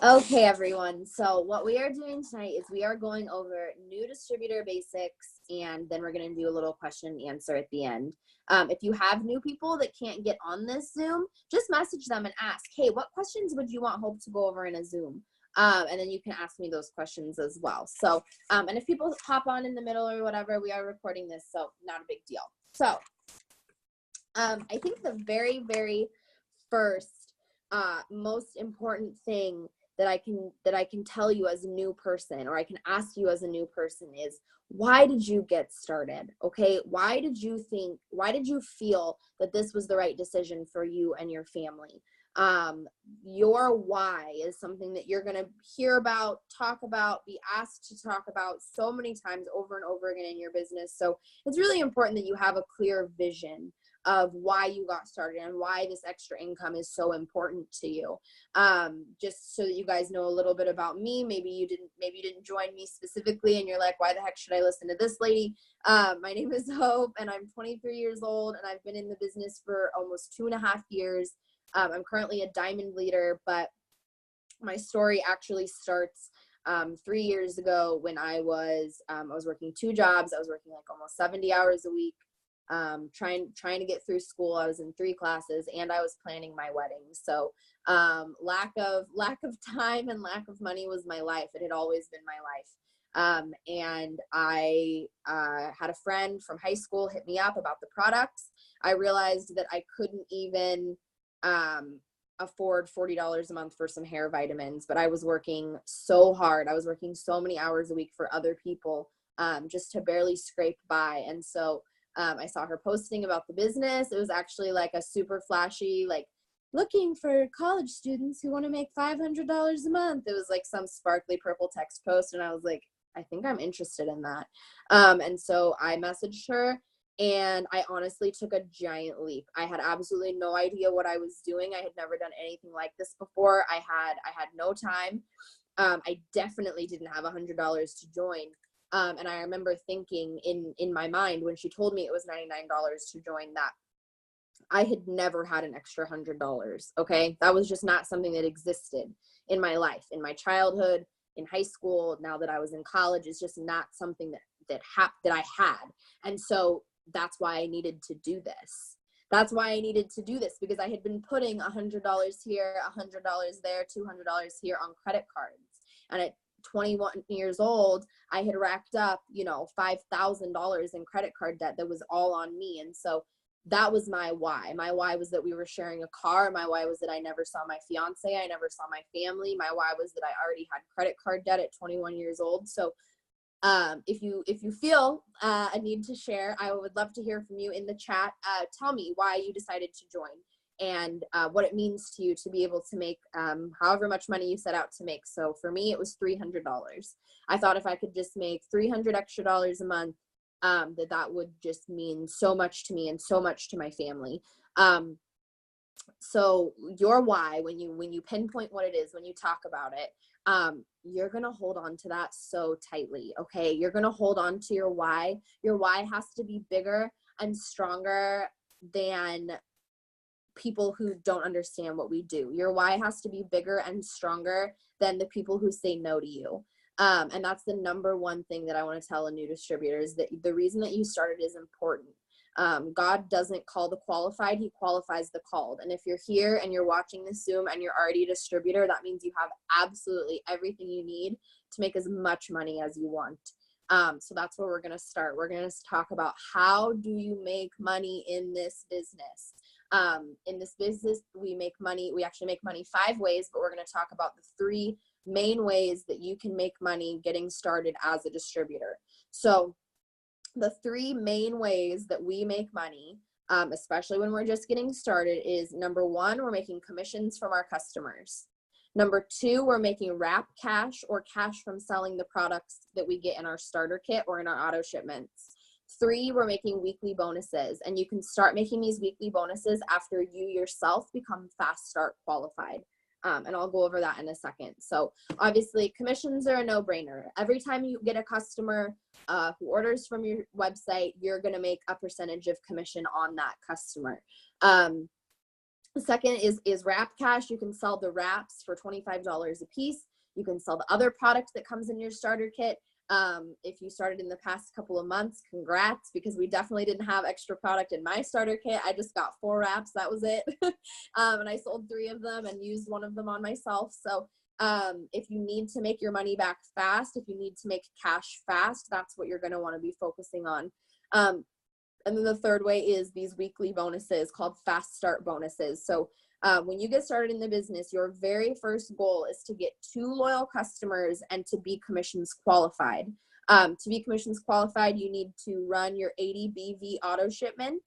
Okay, everyone. So what we are doing tonight is we are going over new distributor basics, and then we're going to do a little question and answer at the end. If you have new people that can't get on this Zoom, just message them and ask, hey, what questions would you want Hope to go over in a Zoom? And then you can ask me those questions as well. So, and if people hop on in the middle or whatever, we are recording this, so not a big deal. So, I think the very, very first, most important thing that I can tell you as a new person, or I can ask you as a new person, is why did you get started? Okay, why did you feel that this was the right decision for you and your family? Your why is something that you're going to hear about, talk about, be asked to talk about so many times over and over again in your business. So it's really important that you have a clear vision of why you got started and why this extra income is so important to you. Just so that you guys know a little bit about me. Maybe you didn't join me specifically and you're like, why the heck should I listen to this lady? My name is Hope and I'm 23 years old and I've been in the business for almost 2.5 years. I'm currently a diamond leader, but my story actually starts 3 years ago when I was working 2 jobs. I was working like almost 70 hours a week. Trying to get through school. I was in 3 classes and I was planning my wedding. So lack of time and lack of money was my life. It had always been my life. And I had a friend from high school hit me up about the products. I realized that I couldn't even afford $40 a month for some hair vitamins, but I was working so hard. I was working so many hours a week for other people just to barely scrape by. And so I saw her posting about the business. It was actually like a super flashy, like looking for college students who want to make $500 a month. It was like some sparkly purple text post. And I was like, I think I'm interested in that. And so I messaged her and I honestly took a giant leap. I had absolutely no idea what I was doing. I had never done anything like this before. I had no time. I definitely didn't have $100 to join. And I remember thinking in my mind when she told me it was $99 to join, that I had never had an extra $100. Okay. That was just not something that existed in my life, in my childhood, in high school. Now that I was in college, it's just not something that I had. And so that's why I needed to do this. That's why I needed to do this, because I had been putting $100 here, $100 there, $200 here on credit cards. And at 21 years old, I had racked up, $5,000 in credit card debt that was all on me. And so that was my why. My why was that we were sharing a car. My why was that I never saw my fiance. I never saw my family. My why was that I already had credit card debt at 21 years old. So if you feel a need to share, I would love to hear from you in the chat. Tell me why you decided to join and what it means to you to be able to make however much money you set out to make. So for me, it was $300. I thought if I could just make $300 extra a month, that would just mean so much to me and so much to my family. So your why, when you pinpoint what it is, when you talk about it, you're going to hold on to that so tightly. Okay. You're going to hold on to your why. Your why has to be bigger and stronger than people who don't understand what we do. Your why has to be bigger and stronger than the people who say no to you. And that's the number one thing that I want to tell a new distributor, is that the reason that you started is important. God doesn't call the qualified, he qualifies the called. And if you're here and you're watching this Zoom and you're already a distributor, that means you have absolutely everything you need to make as much money as you want. So that's where we're going to start. We're going to talk about how do you make money in this business. In this business, we actually make money 5 ways, but we're going to talk about the 3 main ways that you can make money getting started as a distributor. So the 3 main ways that we make money, especially when we're just getting started, is number 1, we're making commissions from our customers. Number 2, we're making wrap cash, or cash from selling the products that we get in our starter kit or in our auto shipments. 3, we're making weekly bonuses, and you can start making these weekly bonuses after you yourself become Fast Start qualified. And I'll go over that in a second. So obviously commissions are a no-brainer. Every time you get a customer who orders from your website, you're going to make a percentage of commission on that customer. The second is wrap cash. You can sell the wraps for $25 a piece. You can sell the other product that comes in your starter kit. If you started in the past couple of months, congrats, because we definitely didn't have extra product in my starter kit. I just got 4 wraps, that was it. And I sold 3 of them and used 1 of them on myself. So if you need to make your money back fast, if you need to make cash fast, that's what you're going to want to be focusing on. And then the third way is these weekly bonuses called fast start bonuses. So when you get started in the business, your very first goal is to get 2 loyal customers and to be commissions qualified. To be commissions qualified, you need to run your 80 BV auto shipment.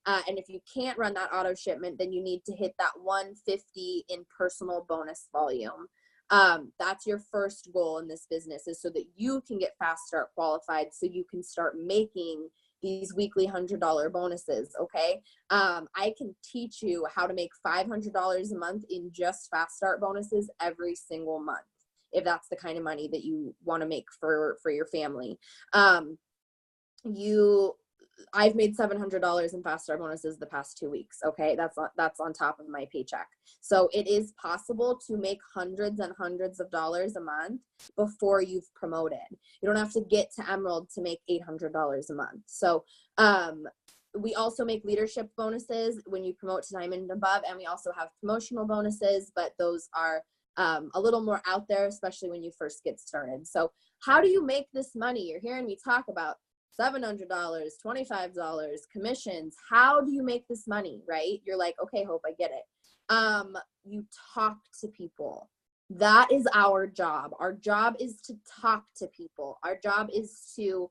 And if you can't run that auto shipment, then you need to hit that 150 in personal bonus volume. That's your first goal in this business, is so that you can get fast start qualified, so you can start making these weekly $100 bonuses. Okay. I can teach you how to make $500 a month in just fast start bonuses every single month, if that's the kind of money that you want to make for your family. I've made $700 in fast start bonuses the past 2 weeks. Okay. That's on top of my paycheck. So it is possible to make hundreds and hundreds of dollars a month before you've promoted. You don't have to get to Emerald to make $800 a month. So, we also make leadership bonuses when you promote to Diamond and above, and we also have promotional bonuses, but those are a little more out there, especially when you first get started. So how do you make this money? You're hearing me talk about $700, $25, commissions. How do you make this money, right? You're like, okay, Hope, I get it. You talk to people. That is our job. Our job is to talk to people. Our job is to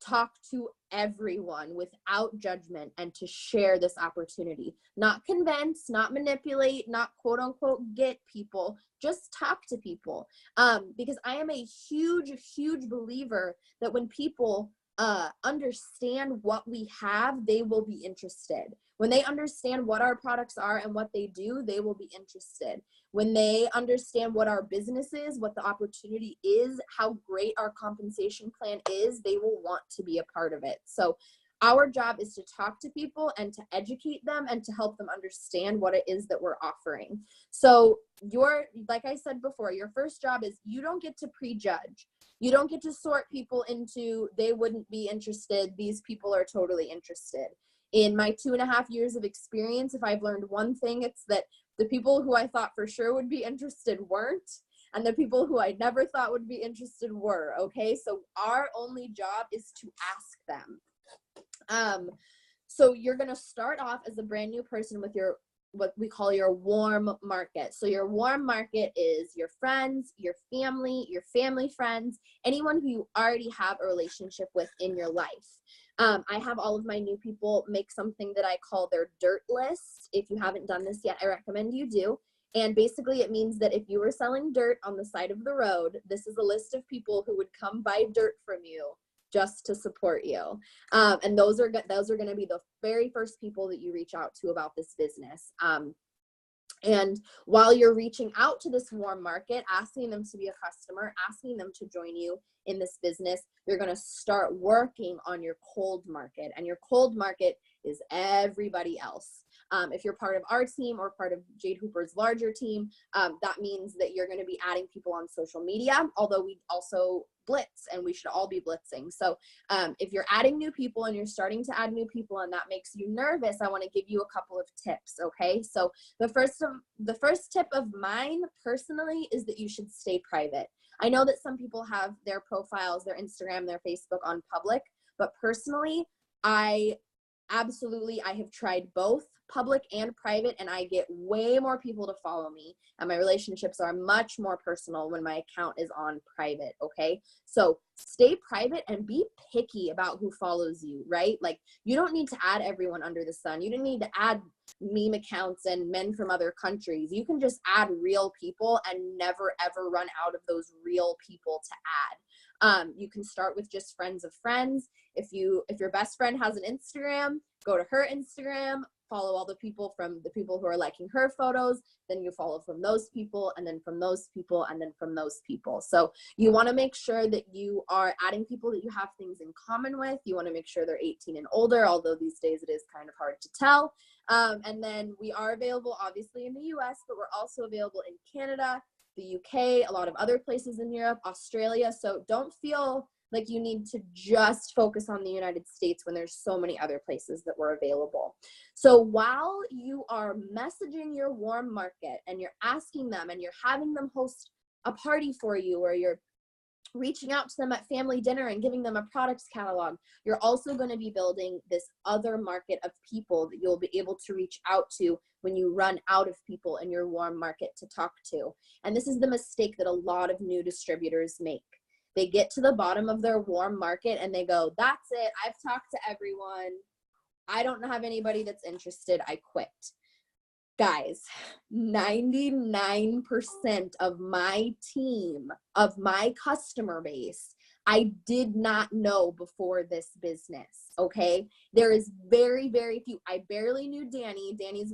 talk to everyone without judgment and to share this opportunity. Not convince, not manipulate, not quote unquote get people, just talk to people. Because I am a huge, huge believer that when people understand what we have, they will be interested. When they understand what our products are and what they do, they will be interested. When they understand what our business is, what the opportunity is, how great our compensation plan is, they will want to be a part of it. So our job is to talk to people and to educate them and to help them understand what it is that we're offering. So like I said before, your first job is you don't get to prejudge. You don't get to sort people into they wouldn't be interested, these people are totally interested. In my 2.5 years of experience, if I've learned one thing, it's that the people who I thought for sure would be interested weren't, and the people who I never thought would be interested were. Okay, so our only job is to ask them. So you're going to start off as a brand new person with what we call your warm market. So your warm market is your friends, your family friends, anyone who you already have a relationship with in your life. I have all of my new people make something that I call their dirt list. If you haven't done this yet, I recommend you do. And basically it means that if you were selling dirt on the side of the road, this is a list of people who would come buy dirt from you just to support you. And those are going to be the very first people that you reach out to about this business. And while you're reaching out to this warm market, asking them to be a customer, asking them to join you in this business, you're going to start working on your cold market. And your cold market is everybody else. If you're part of our team or part of Jade Hooper's larger team, that means that you're going to be adding people on social media, although we also blitz and we should all be blitzing. So if you're adding new people and you're starting to add new people and that makes you nervous, I want to give you a couple of tips. Okay. So the first tip of mine personally is that you should stay private. I know that some people have their profiles, their Instagram, their Facebook on public, but personally, I have tried both public and private, and I get way more people to follow me, and my relationships are much more personal when my account is on private. Okay, so stay private and be picky about who follows you, right? Like, you don't need to add everyone under the sun. You don't need to add meme accounts and men from other countries. You can just add real people and never ever run out of those real people to add. You can start with just friends of friends. If your best friend has an Instagram, go to her Instagram, follow all the people who are liking her photos, then you follow from those people, and then from those people, and then from those people. So you want to make sure that you are adding people that you have things in common with. You want to make sure they're 18 and older, although these days it is kind of hard to tell. And then we are available obviously in the US, but we're also available in Canada, the UK, a lot of other places in Europe, Australia. So don't feel like you need to just focus on the United States when there's so many other places that we're available. So while you are messaging your warm market and you're asking them and you're having them host a party for you, or you're reaching out to them at family dinner and giving them a products catalog, you're also going to be building this other market of people that you'll be able to reach out to when you run out of people in your warm market to talk to. And this is the mistake that a lot of new distributors make. They get to the bottom of their warm market and they go, that's it, I've talked to everyone, I don't have anybody that's interested, I quit. Guys, 99% of my team, of my customer base, I did not know before this business, okay? There is very, very few. I barely knew Danny. Danny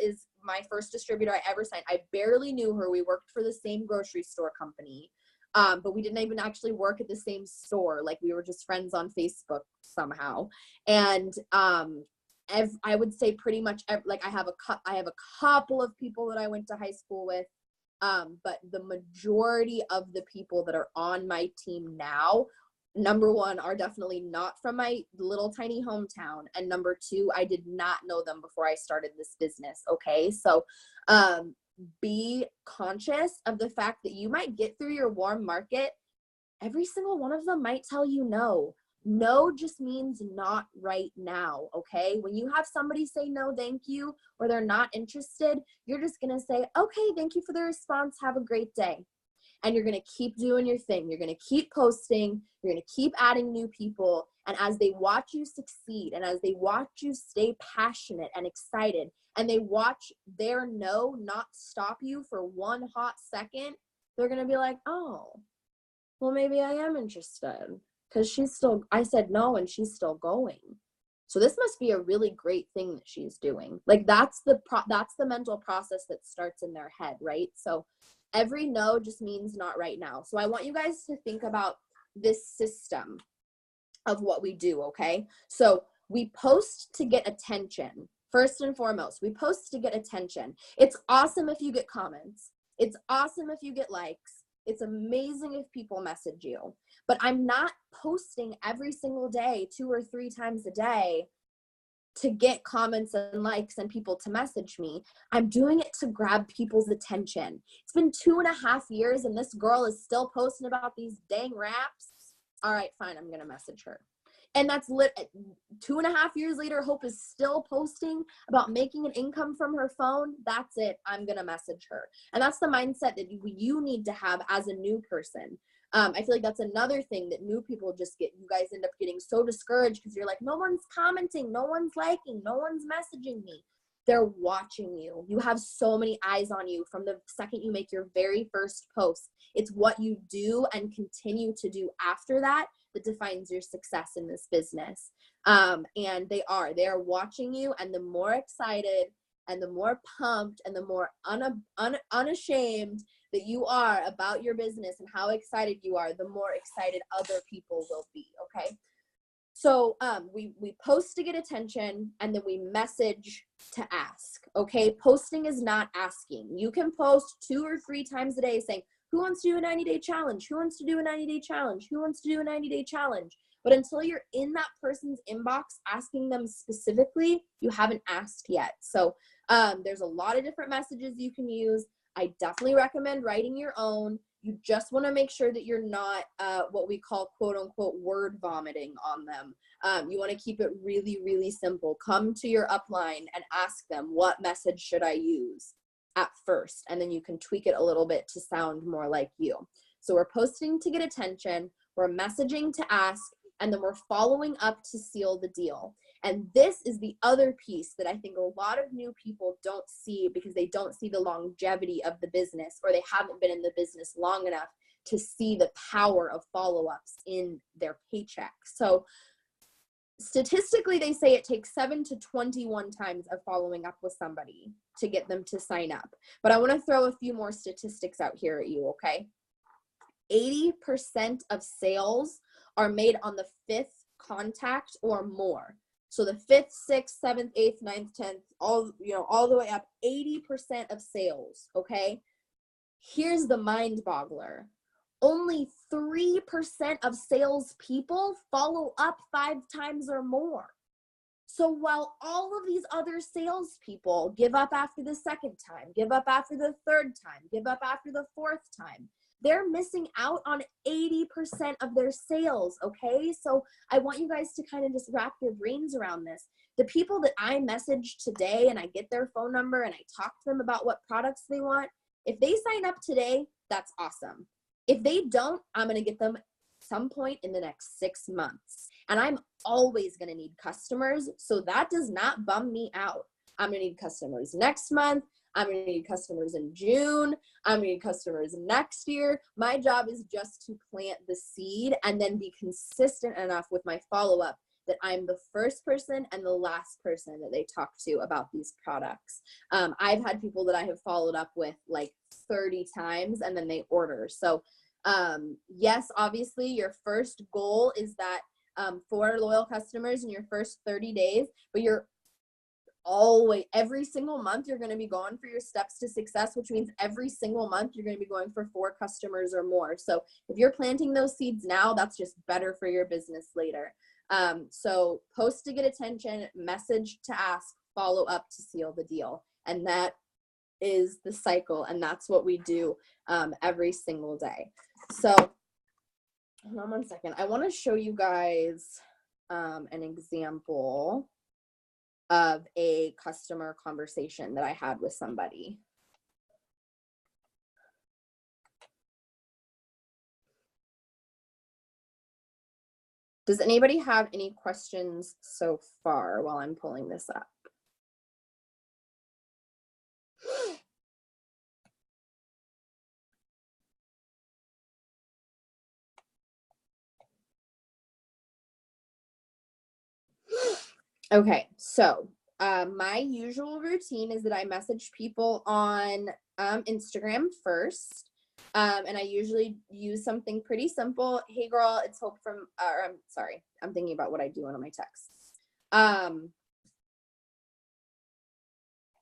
is my first distributor I ever signed. I barely knew her. We worked for the same grocery store company, but we didn't even actually work at the same store. Like, we were just friends on Facebook somehow. And I would say pretty much like I have a couple of people that I went to high school with, but the majority of the people that are on my team now, number one, are definitely not from my little tiny hometown, and number two, I did not know them before I started this business. Okay, so be conscious of the fact that you might get through your warm market. Every single one of them might tell you no. No just means not right now, okay? When you have somebody say no, thank you, or they're not interested, you're just gonna say, okay, thank you for the response, have a great day. And you're gonna keep doing your thing. You're gonna keep posting, you're gonna keep adding new people, and as they watch you succeed, and as they watch you stay passionate and excited, and they watch their no not stop you for one hot second, they're gonna be like, oh, well, maybe I am interested. Because I said no and she's still going. So this must be a really great thing that she's doing. Like, that's the mental process that starts in their head, right? So every no just means not right now. So I want you guys to think about this system of what we do, okay? So we post to get attention. First and foremost, we post to get attention. It's awesome if you get comments. It's awesome if you get likes. It's amazing if people message you, but I'm not posting every single day, 2 or 3 times a day, to get comments and likes and people to message me. I'm doing it to grab people's attention. It's been 2.5 years and this girl is still posting about these dang wraps. All right, fine, I'm gonna message her. And that's 2.5 years later, Hope is still posting about making an income from her phone. That's it. I'm going to message her. And that's the mindset that you need to have as a new person. I feel like that's another thing that new people just get. You guys end up getting so discouraged because you're like, no one's commenting, no one's liking, no one's messaging me. They're watching you. You have so many eyes on you from the second you make your very first post. It's what you do and continue to do after that defines your success in this business. And they are watching you, and the more excited and the more pumped and the more unashamed that you are about your business and how excited you are, the more excited other people will be. Okay, so we post to get attention, and then we message to ask. Okay, posting is not asking. You can post 2 or 3 times a day saying, who wants to do a 90-day challenge? Who wants to do a 90-day challenge? Who wants to do a 90-day challenge? But until you're in that person's inbox asking them specifically, you haven't asked yet. So there's a lot of different messages you can use. I definitely recommend writing your own. You just want to make sure that you're not what we call quote unquote word vomiting on them. You want to keep it really, really simple. Come to your upline and ask them, what message should I use at first? And then you can tweak it a little bit to sound more like you. So we're posting to get attention, we're messaging to ask, and then we're following up to seal the deal. And this is the other piece that I think a lot of new people don't see because they don't see the longevity of the business, or they haven't been in the business long enough to see the power of follow-ups in their paycheck. So statistically, they say it takes 7 to 21 times of following up with somebody to get them to sign up. But I want to throw a few more statistics out here at you, okay? 80% of sales are made on the 5th contact or more. So the 5th, 6th, 7th, 8th, 9th, 10th, all the way up, 80% of sales, okay? Here's the mind boggler. Only 3% of salespeople follow up 5 times or more. So while all of these other salespeople give up after the 2nd time, give up after the 3rd time, give up after the 4th time, they're missing out on 80% of their sales, okay? So I want you guys to kind of just wrap your brains around this. The people that I message today and I get their phone number and I talk to them about what products they want, if they sign up today, that's awesome. If they don't, I'm going to get them some point in the next 6 months. And I'm always going to need customers. So that does not bum me out. I'm going to need customers next month. I'm going to need customers in June. I'm going to need customers next year. My job is just to plant the seed and then be consistent enough with my follow-up that I'm the first person and the last person that they talk to about these products. I've had people that I have followed up with like 30 times and then they order. So yes, obviously your first goal is that 4 loyal customers in your first 30 days, but you're always, every single month you're going to be going for your steps to success, which means every single month you're going to be going for 4 customers or more. So if you're planting those seeds now, that's just better for your business later. So post to get attention, message to ask, follow up to seal the deal. And that is the cycle. And that's what we do every single day. So hold on one second. I want to show you guys an example of a customer conversation that I had with somebody. Does anybody have any questions so far while I'm pulling this up? Okay, so my usual routine is that I message people on Instagram first. And I usually use something pretty simple. Hey girl, it's Hope from, I'm sorry, I'm thinking about what I do on my texts.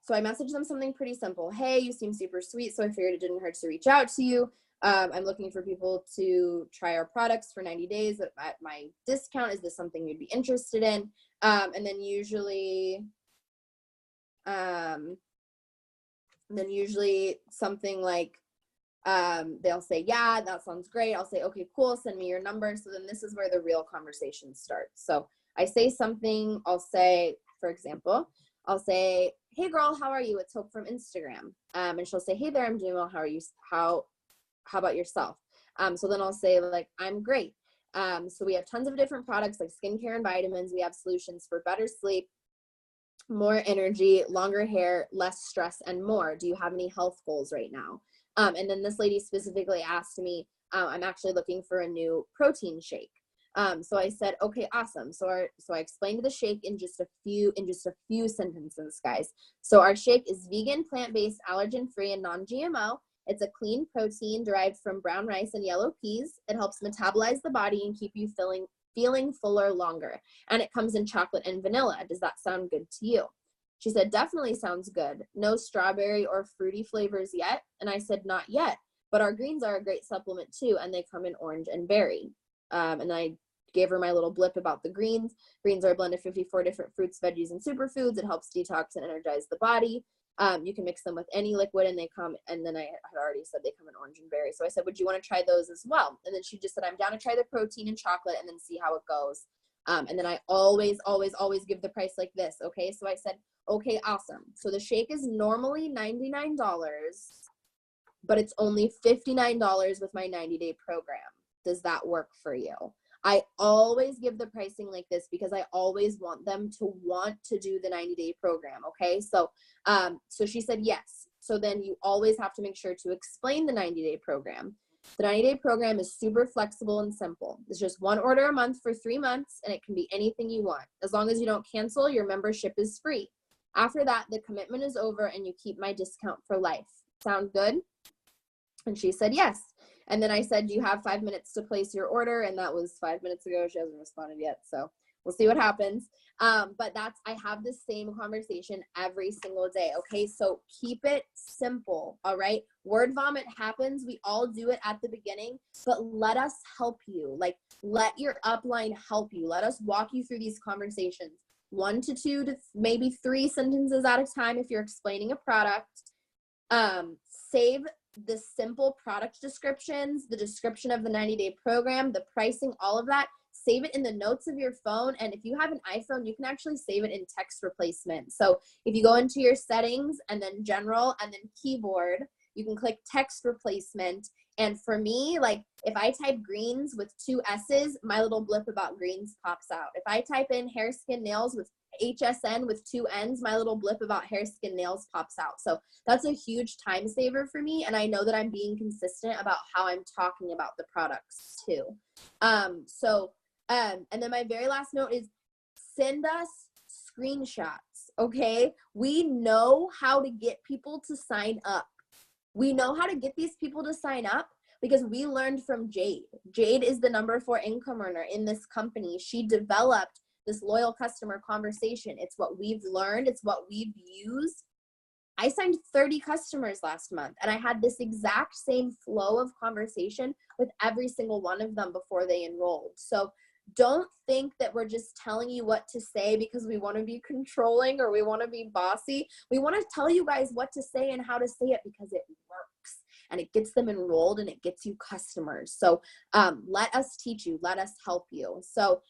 So I message them something pretty simple. Hey, you seem super sweet, so I figured it didn't hurt to reach out to you. I'm looking for people to try our products for 90 days at my discount. Is this something you'd be interested in? And then usually something like, they'll say, yeah, that sounds great. I'll say, okay, cool. Send me your number. So then this is where the real conversation starts. So I say something, I'll say, for example, I'll say, hey girl, how are you? It's Hope from Instagram. And she'll say, hey there, I'm doing well. How are you? How about yourself? So then I'll say like, I'm great. So we have tons of different products like skincare and vitamins. We have solutions for better sleep, more energy, longer hair, less stress, and more. Do you have any health goals right now? And then this lady specifically asked me, I'm actually looking for a new protein shake. So I said, okay, awesome. So I explained the shake in just a few sentences, guys. So our shake is vegan, plant-based, allergen-free, and non-GMO. It's a clean protein derived from brown rice and yellow peas. It helps metabolize the body and keep you feeling fuller longer. And it comes in chocolate and vanilla. Does that sound good to you? She said, definitely sounds good. No strawberry or fruity flavors yet. And I said, not yet, but our greens are a great supplement too. And they come in orange and berry. And I gave her my little blip about the greens. Greens are a blend of 54 different fruits, veggies, and superfoods. It helps detox and energize the body. You can mix them with any liquid and they come, and then I had already said they come in orange and berry. So I said, would you want to try those as well? And then she just said, I'm down to try the protein and chocolate and then see how it goes. And then I always give the price like this. Okay. So I said, okay, awesome. So the shake is normally $99, but it's only $59 with my 90-day program. Does that work for you? I always give the pricing like this because I always want them to want to do the 90-day program. Okay. So, so she said, yes. So then you always have to make sure to explain the 90-day program. The 90-day program is super flexible and simple. It's just 1 order a month for 3 months, and it can be anything you want. As long as you don't cancel, your membership is free. After that, the commitment is over and you keep my discount for life. Sound good? And she said, yes. And then I said, do you have 5 minutes to place your order? And that was 5 minutes ago. She hasn't responded yet. So We'll see what happens. But I have the same conversation every single day. Okay. So keep it simple. All right. Word vomit happens. We all do it at the beginning, but let us help you. Like, let your upline help you. Let us walk you through these conversations. 1 to 2 to maybe 3 sentences at a time if you're explaining a product. Save the simple product descriptions, the description of the 90-day program, the pricing, all of that. Save it in the notes of your phone. And if you have an iPhone, you can actually save it in text replacement. So if you go into your settings and then general and then keyboard, you can click text replacement. And for me, like if I type greens with 2 S's, my little blip about greens pops out. If I type in hair, skin, nails with HSN with 2 N's, my little blip about hair, skin, nails pops out. So that's a huge time saver for me. And I know that I'm being consistent about how I'm talking about the products too. And then my very last note is send us screenshots. Okay. We know how to get people to sign up. We know how to get these people to sign up because we learned from Jade. Jade is the number 4 income earner in this company. She developed this loyal customer conversation. It's what we've learned. It's what we've used. I signed 30 customers last month, and I had this exact same flow of conversation with every single one of them before they enrolled. So don't think that we're just telling you what to say because we want to be controlling or we want to be bossy. We want to tell you guys what to say and how to say it because it works and it gets them enrolled and it gets you customers. So let us teach you. Let us help you. So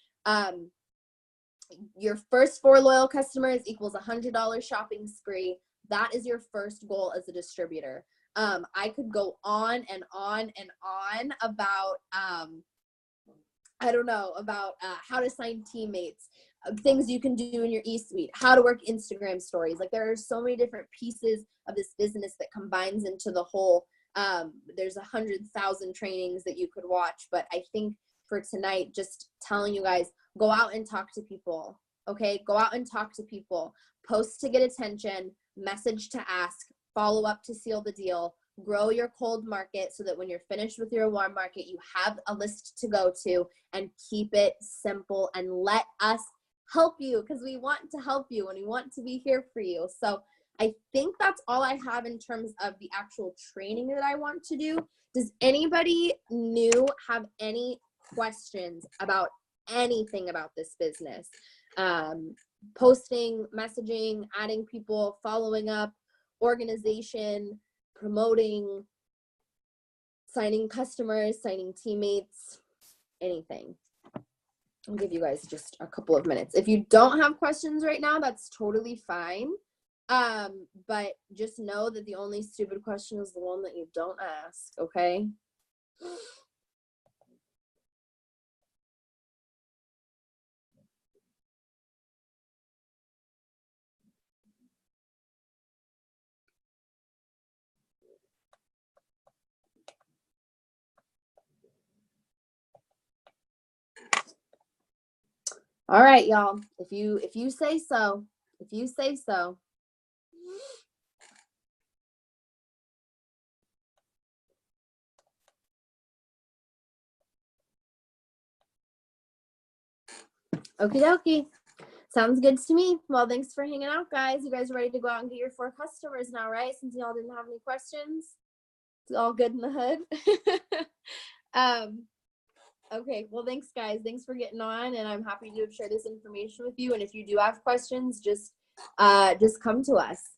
your first 4 loyal customers equals $100 shopping spree. That is your first goal as a distributor. I could go on and on and on about how to sign teammates, things you can do in your e-suite, how to work Instagram stories. Like there are so many different pieces of this business that combines into the whole. There's 100,000 trainings that you could watch, but I think for tonight, just telling you guys, go out and talk to people. Okay. Go out and talk to people, post to get attention, message to ask, follow up to seal the deal. Grow your cold market so that when you're finished with your warm market, you have a list to go to, and keep it simple and let us help you because we want to help you and we want to be here for you. So I think that's all I have in terms of the actual training that I want to do. Does anybody new have any questions about anything about this business? Posting, messaging, adding people, following up, organization, promoting, signing customers, signing teammates, anything. I'll give you guys just a couple of minutes. If you don't have questions right now, that's totally fine. But just know that the only stupid question is the one that you don't ask, okay? All right, y'all. If you say so, if you say so. Okie dokie. Sounds good to me. Well, thanks for hanging out, guys. You guys ready to go out and get your 4 customers now, right? Since y'all didn't have any questions. It's all good in the hood. Okay, well, thanks, guys. Thanks for getting on, and I'm happy to share this information with you. And if you do have questions, just come to us.